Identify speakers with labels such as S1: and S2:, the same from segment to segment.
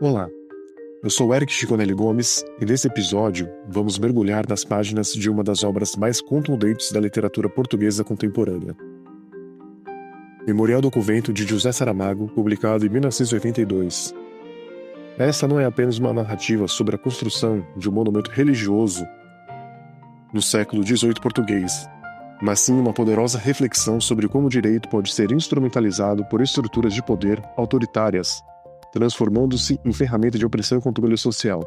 S1: Olá, eu sou Eric Chiconelli Gomes e nesse episódio vamos mergulhar nas páginas de uma das obras mais contundentes da literatura portuguesa contemporânea. Memorial do Convento de José Saramago, publicado em 1982. Essa não é apenas uma narrativa sobre a construção de um monumento religioso no século XVIII português, mas sim uma poderosa reflexão sobre como o direito pode ser instrumentalizado por estruturas de poder autoritárias, transformando-se em ferramenta de opressão e controle social.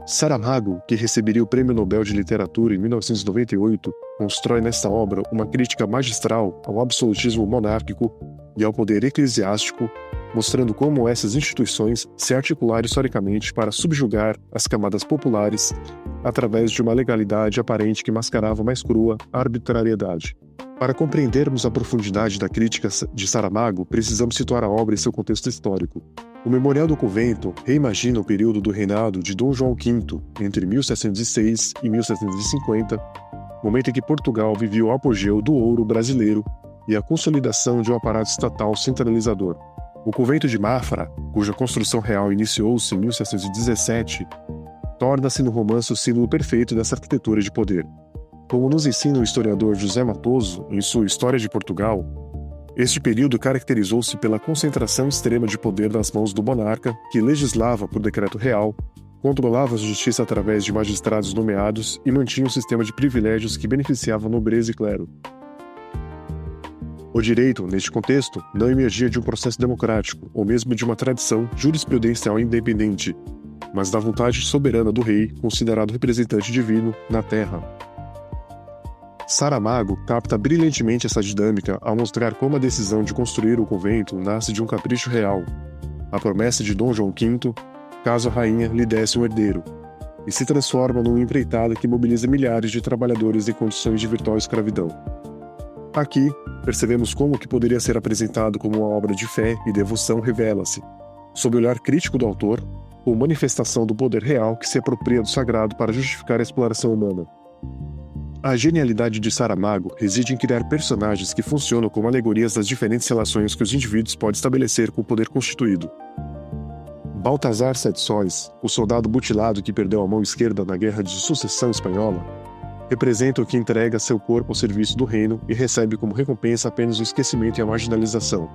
S1: Saramago, que receberia o Prêmio Nobel de Literatura em 1998, constrói nesta obra uma crítica magistral ao absolutismo monárquico e ao poder eclesiástico, mostrando como essas instituições se articularam historicamente para subjugar as camadas populares através de uma legalidade aparente que mascarava mais crua arbitrariedade. Para compreendermos a profundidade da crítica de Saramago, precisamos situar a obra em seu contexto histórico. O Memorial do Convento reimagina o período do reinado de Dom João V, entre 1706 e 1750, momento em que Portugal vivia o apogeu do ouro brasileiro e a consolidação de um aparato estatal centralizador. O Convento de Mafra, cuja construção real iniciou-se em 1717, torna-se no romance o símbolo perfeito dessa arquitetura de poder. Como nos ensina o historiador José Matoso em sua História de Portugal, este período caracterizou-se pela concentração extrema de poder nas mãos do monarca, que legislava por decreto real, controlava a justiça através de magistrados nomeados e mantinha um sistema de privilégios que beneficiava a nobreza e clero. O direito, neste contexto, não emergia de um processo democrático, ou mesmo de uma tradição jurisprudencial independente, mas da vontade soberana do rei, considerado representante divino na terra. Saramago capta brilhantemente essa dinâmica ao mostrar como a decisão de construir o convento nasce de um capricho real, a promessa de Dom João V, caso a rainha lhe desse um herdeiro, e se transforma numa empreitada que mobiliza milhares de trabalhadores em condições de virtual escravidão. Aqui, percebemos como o que poderia ser apresentado como uma obra de fé e devoção revela-se, sob o olhar crítico do autor, como manifestação do poder real que se apropria do sagrado para justificar a exploração humana. A genialidade de Saramago reside em criar personagens que funcionam como alegorias das diferentes relações que os indivíduos podem estabelecer com o poder constituído. Baltazar Sete Sóis, o soldado mutilado que perdeu a mão esquerda na Guerra de Sucessão Espanhola, representa o que entrega seu corpo ao serviço do reino e recebe como recompensa apenas o esquecimento e a marginalização.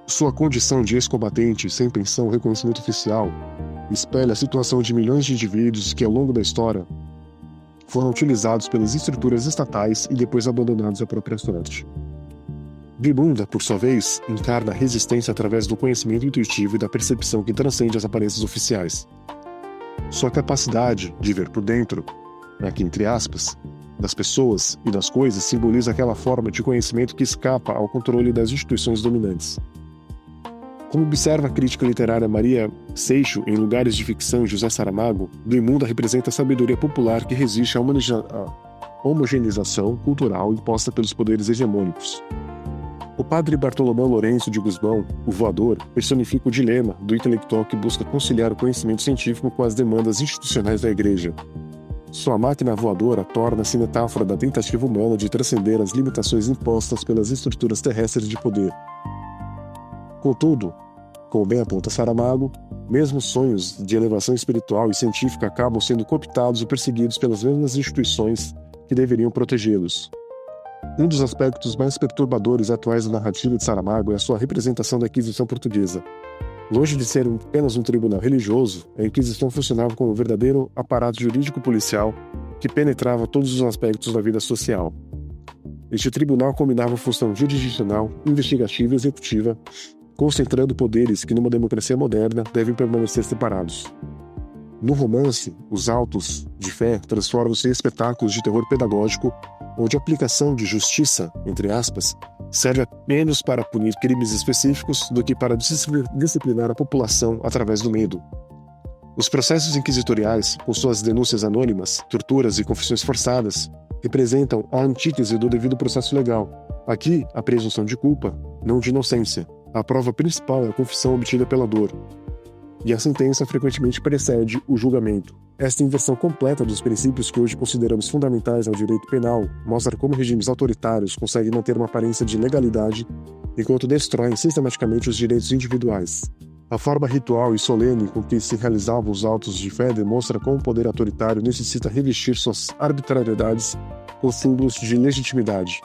S1: Sua condição de ex-combatente sem pensão ou reconhecimento oficial espelha a situação de milhões de indivíduos que, ao longo da história, foram utilizados pelas estruturas estatais e depois abandonados à própria sorte. Bimunda, por sua vez, encarna a resistência através do conhecimento intuitivo e da percepção que transcende as aparências oficiais. Sua capacidade de ver por dentro, aqui entre aspas, das pessoas e das coisas simboliza aquela forma de conhecimento que escapa ao controle das instituições dominantes. Como observa a crítica literária Maria Seixo em Lugares de Ficção e José Saramago, Bimunda representa a sabedoria popular que resiste à homogeneização cultural imposta pelos poderes hegemônicos. O padre Bartolomeu Lourenço de Gusmão, o voador, personifica o dilema do intelectual que busca conciliar o conhecimento científico com as demandas institucionais da Igreja. Sua máquina voadora torna-se metáfora da tentativa humana de transcender as limitações impostas pelas estruturas terrestres de poder. Contudo, como bem aponta Saramago, mesmo sonhos de elevação espiritual e científica acabam sendo cooptados e perseguidos pelas mesmas instituições que deveriam protegê-los. Um dos aspectos mais perturbadores atuais da narrativa de Saramago é a sua representação da Inquisição portuguesa. Longe de ser apenas um tribunal religioso, a Inquisição funcionava como um verdadeiro aparato jurídico-policial que penetrava todos os aspectos da vida social. Este tribunal combinava a função jurisdicional, investigativa e executiva, concentrando poderes que numa democracia moderna devem permanecer separados. No romance, os autos de fé transformam-se em espetáculos de terror pedagógico, onde a aplicação de justiça, entre aspas, serve menos para punir crimes específicos do que para disciplinar a população através do medo. Os processos inquisitoriais, com suas denúncias anônimas, torturas e confissões forçadas, representam a antítese do devido processo legal. Aqui, a presunção de culpa, não de inocência. A prova principal é a confissão obtida pela dor, e a sentença frequentemente precede o julgamento. Esta inversão completa dos princípios que hoje consideramos fundamentais ao direito penal mostra como regimes autoritários conseguem manter uma aparência de legalidade enquanto destroem sistematicamente os direitos individuais. A forma ritual e solene com que se realizavam os autos de fé demonstra como o poder autoritário necessita revestir suas arbitrariedades com símbolos de legitimidade.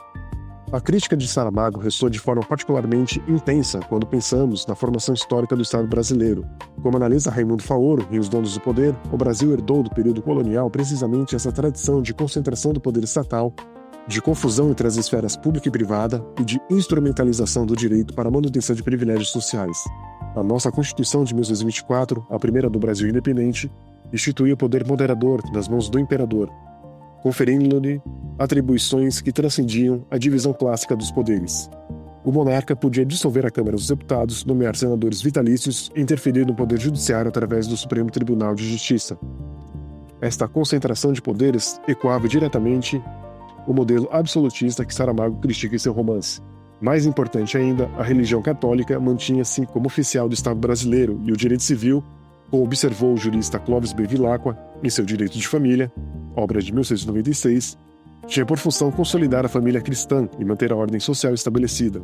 S1: A crítica de Saramago ressoa de forma particularmente intensa quando pensamos na formação histórica do Estado brasileiro. Como analisa Raimundo Faoro em Os Donos do Poder, o Brasil herdou do período colonial precisamente essa tradição de concentração do poder estatal, de confusão entre as esferas pública e privada e de instrumentalização do direito para a manutenção de privilégios sociais. A nossa Constituição de 1924, a primeira do Brasil independente, instituía o poder moderador nas mãos do imperador, conferindo-lhe atribuições que transcendiam a divisão clássica dos poderes. O monarca podia dissolver a Câmara dos Deputados, nomear senadores vitalícios e interferir no poder judiciário através do Supremo Tribunal de Justiça. Esta concentração de poderes ecoava diretamente o modelo absolutista que Saramago critica em seu romance. Mais importante ainda, a religião católica mantinha-se como oficial do Estado brasileiro e o direito civil, como observou o jurista Clóvis Bevilacqua em seu Direito de Família, obra de 1696, tinha por função consolidar a família cristã e manter a ordem social estabelecida.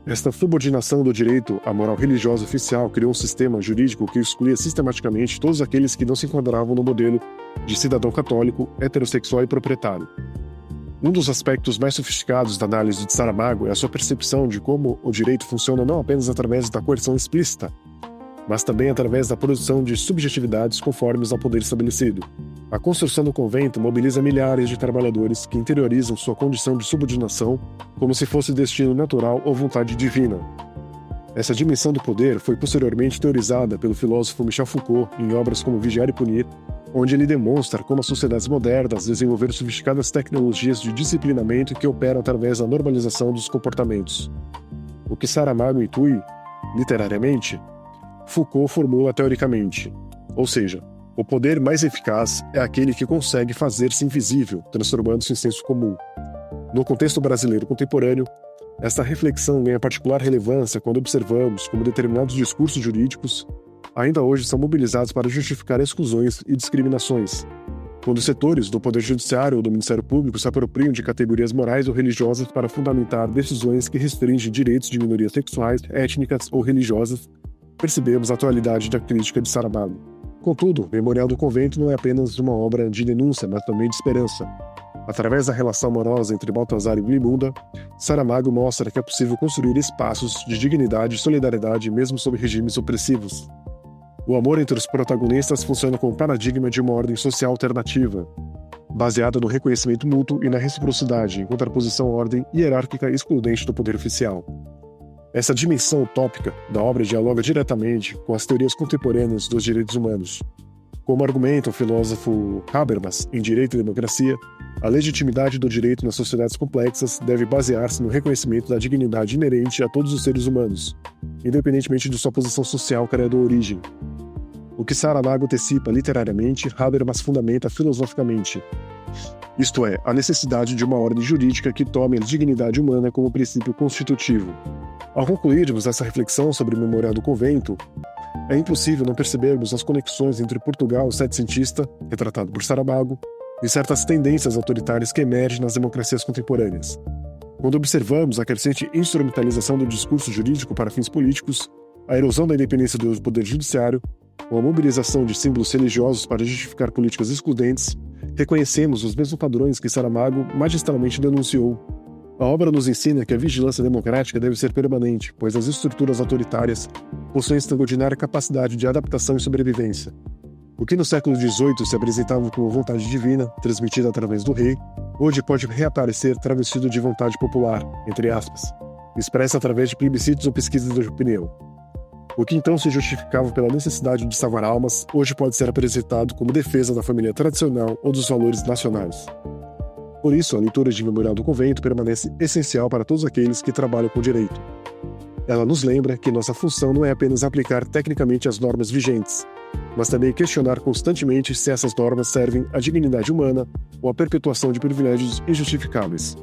S1: Esta subordinação do direito à moral religiosa oficial criou um sistema jurídico que excluía sistematicamente todos aqueles que não se enquadravam no modelo de cidadão católico, heterossexual e proprietário. Um dos aspectos mais sofisticados da análise de Saramago é a sua percepção de como o direito funciona não apenas através da coerção explícita, mas também através da produção de subjetividades conformes ao poder estabelecido. A construção do convento mobiliza milhares de trabalhadores que interiorizam sua condição de subordinação como se fosse destino natural ou vontade divina. Essa dimensão do poder foi posteriormente teorizada pelo filósofo Michel Foucault em obras como Vigiar e Punir, onde ele demonstra como as sociedades modernas desenvolveram sofisticadas tecnologias de disciplinamento que operam através da normalização dos comportamentos. O que Saramago intui, literariamente, Foucault formula teoricamente, ou seja, o poder mais eficaz é aquele que consegue fazer-se invisível, transformando-se em senso comum. No contexto brasileiro contemporâneo, esta reflexão ganha particular relevância quando observamos como determinados discursos jurídicos ainda hoje são mobilizados para justificar exclusões e discriminações, quando setores do Poder Judiciário ou do Ministério Público se apropriam de categorias morais ou religiosas para fundamentar decisões que restringem direitos de minorias sexuais, étnicas ou religiosas, percebemos a atualidade da crítica de Saramago. Contudo, Memorial do Convento não é apenas uma obra de denúncia, mas também de esperança. Através da relação amorosa entre Baltazar e Glimunda, Saramago mostra que é possível construir espaços de dignidade e solidariedade mesmo sob regimes opressivos. O amor entre os protagonistas funciona como paradigma de uma ordem social alternativa, baseada no reconhecimento mútuo e na reciprocidade, em contraposição à ordem hierárquica excludente do poder oficial. Essa dimensão utópica da obra dialoga diretamente com as teorias contemporâneas dos direitos humanos. Como argumenta o filósofo Habermas em Direito e Democracia, a legitimidade do direito nas sociedades complexas deve basear-se no reconhecimento da dignidade inerente a todos os seres humanos, independentemente de sua posição social, credo ou origem. O que Saramago antecipa literariamente, Habermas fundamenta filosoficamente. Isto é, a necessidade de uma ordem jurídica que tome a dignidade humana como princípio constitutivo. Ao concluirmos essa reflexão sobre o Memorial do Convento, é impossível não percebermos as conexões entre Portugal setecentista, retratado por Saramago, e certas tendências autoritárias que emergem nas democracias contemporâneas. Quando observamos a crescente instrumentalização do discurso jurídico para fins políticos, a erosão da independência do poder judiciário, ou a mobilização de símbolos religiosos para justificar políticas excludentes, reconhecemos os mesmos padrões que Saramago magistralmente denunciou. A obra nos ensina que a vigilância democrática deve ser permanente, pois as estruturas autoritárias possuem extraordinária capacidade de adaptação e sobrevivência. O que no século XVIII se apresentava como vontade divina, transmitida através do rei, hoje pode reaparecer travestido de vontade popular, entre aspas, expressa através de plebiscitos ou pesquisas de opinião. O que então se justificava pela necessidade de salvar almas, hoje pode ser apresentado como defesa da família tradicional ou dos valores nacionais. Por isso, a leitura de Memorial do Convento permanece essencial para todos aqueles que trabalham com direito. Ela nos lembra que nossa função não é apenas aplicar tecnicamente as normas vigentes, mas também questionar constantemente se essas normas servem à dignidade humana ou à perpetuação de privilégios injustificáveis.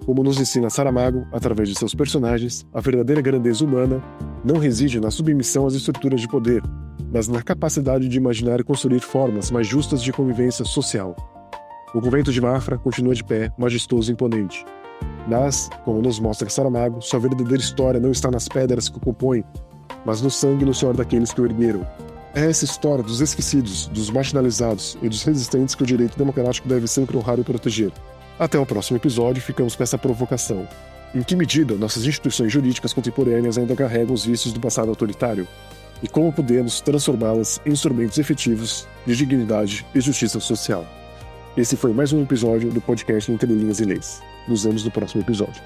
S1: Como nos ensina Saramago, através de seus personagens, a verdadeira grandeza humana não reside na submissão às estruturas de poder, mas na capacidade de imaginar e construir formas mais justas de convivência social. O convento de Mafra continua de pé, majestoso e imponente. Mas, como nos mostra Saramago, sua verdadeira história não está nas pedras que o compõem, mas no sangue e no suor daqueles que o ergueram. É essa história dos esquecidos, dos marginalizados e dos resistentes que o direito democrático deve sempre honrar e proteger. Até o próximo episódio, ficamos com essa provocação. Em que medida nossas instituições jurídicas contemporâneas ainda carregam os vícios do passado autoritário? E como podemos transformá-las em instrumentos efetivos de dignidade e justiça social? Esse foi mais um episódio do podcast Entre Linhas e Leis. Nos vemos no próximo episódio.